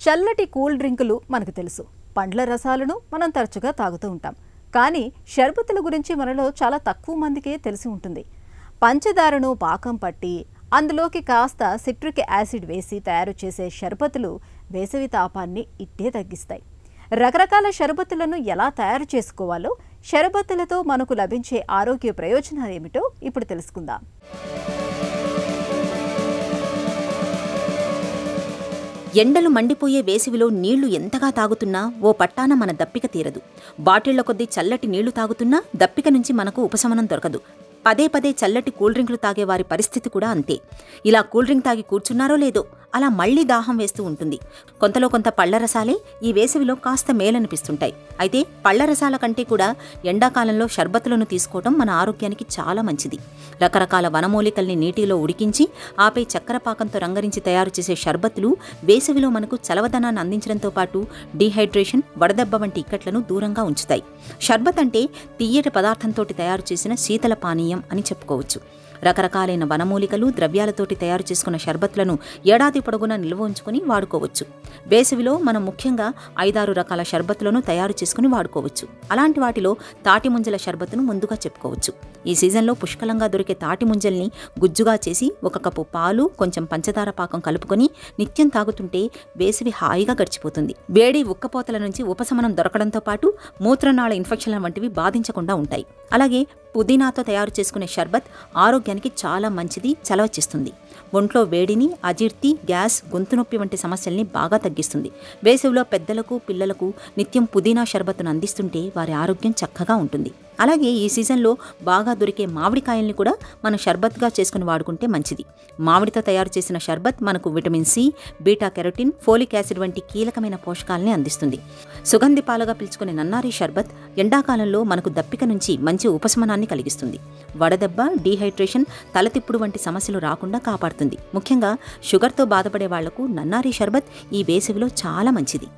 చల్లటి కూల్ డ్రింకులు మనకు తెలుసు. పండ్ల రసాలను మనం తరచుగా తాగుతూ ఉంటాం. కానీ షర్బతుల గురించి మనలో చాలా తక్కువ మందికే తెలిసి ఉంటుంది. పంచదారను పాకం పట్టి అందులోకి కాస్త సిట్రిక్ యాసిడ్ వేసి తయారు చేసే షర్బతులు వేసవి తాపాన్ని ఇట్టే తగ్గిస్తాయి. రకరకాల షర్బతులను ఎలా తయారు చేసుకోవాలో, షర్బతులతో మనకు లభించే ఆరోగ్య ప్రయోజనాలు ఏమిటో ఇప్పుడు తెలుసుకుందాం. ఎండలు మండిపోయే వేసవిలో నీళ్లు ఎంతగా తాగుతున్నా ఓ పట్టాన మన దప్పిక తీరదు. బాటిళ్ల కొద్దీ చల్లటి నీళ్లు తాగుతున్నా దప్పిక నుంచి మనకు ఉపశమనం దొరకదు. పదే పదే చల్లటి కూల్ డ్రింకులు తాగే వారి పరిస్థితి కూడా అంతే. ఇలా కూల్ డ్రింక్ తాగి కూర్చున్నారో లేదో అలా మళ్లీ దాహం వేస్తూ ఉంటుంది. కొంతలో కొంత పళ్ల రసాలే ఈ వేసవిలో కాస్త మేలనిపిస్తుంటాయి. అయితే పళ్ల రసాల కంటే కూడా ఎండాకాలంలో షర్బతులను తీసుకోవడం మన ఆరోగ్యానికి చాలా మంచిది. రకరకాల వనమూలికల్ని నీటిలో ఉడికించి ఆపై చక్కెర పాకంతో రంగరించి తయారు చేసే షర్బతులు వేసవిలో మనకు చలవదనాన్ని అందించడంతో పాటు డీహైడ్రేషన్, వడదెబ్బ వంటి ఇక్కట్లను దూరంగా ఉంచుతాయి. షర్బత్ అంటే తియ్యటి పదార్థంతో తయారు చేసిన శీతల పానీయం అని చెప్పుకోవచ్చు. రకరకాలైన వనమూలికలు, ద్రవ్యాలతోటి తయారు చేసుకున్న షర్బత్లను ఏడాది పొడవునా నిల్వ ఉంచుకొని వాడుకోవచ్చు. వేసవిలో మనం ముఖ్యంగా 5-6 రకాల షర్బత్లను తయారు చేసుకుని వాడుకోవచ్చు. అలాంటి వాటిలో తాటి ముంజల షర్బత్తును ముందుగా చెప్పుకోవచ్చు. ఈ సీజన్లో పుష్కలంగా దొరికే తాటి ముంజల్ని గుజ్జుగా చేసి 1 కప్పు పాలు, కొంచెం పంచదార పాకం కలుపుకొని నిత్యం తాగుతుంటే వేసవి హాయిగా గడిచిపోతుంది. వేడి ఉక్కపోతల నుంచి ఉపశమనం దొరకడంతో పాటు మూత్రనాళ ఇన్ఫెక్షన్ల వంటివి బాధించకుండా ఉంటాయి. అలాగే పుదీనాతో తయారు చేసుకునే షర్బత్ ఆరోగ్యానికి చాలా మంచిది, చలవ చేస్తుంది. ఒంట్లో వేడిని, అజీర్తి, గ్యాస్, గొంతు నొప్పి వంటి సమస్యల్ని బాగా తగ్గిస్తుంది. వేసవిలో పెద్దలకు, పిల్లలకు నిత్యం పుదీనా షర్బత్తును అందిస్తుంటే వారి ఆరోగ్యం చక్కగా ఉంటుంది. అలాగే ఈ సీజన్లో బాగా దొరికే మామిడికాయల్ని కూడా మనం షర్బత్గా చేసుకుని వాడుకుంటే మంచిది. మామిడితో తయారు చేసిన షర్బత్ మనకు vitamin C, beta carotene, folic acid వంటి కీలకమైన పోషకాలని అందిస్తుంది. సుగంధి పాలుగా పిలుచుకునే నన్నారి షర్బత్ ఎండాకాలంలో మనకు దప్పిక నుంచి మంచి ఉపశమనాన్ని కలిగిస్తుంది. వడదెబ్బ, డీహైడ్రేషన్, తలతిప్పుడు వంటి సమస్యలు రాకుండా కాపాడుతుంది. ముఖ్యంగా షుగర్తో బాధపడే వాళ్లకు నన్నారి షర్బత్ ఈ వేసవిలో చాలా మంచిది.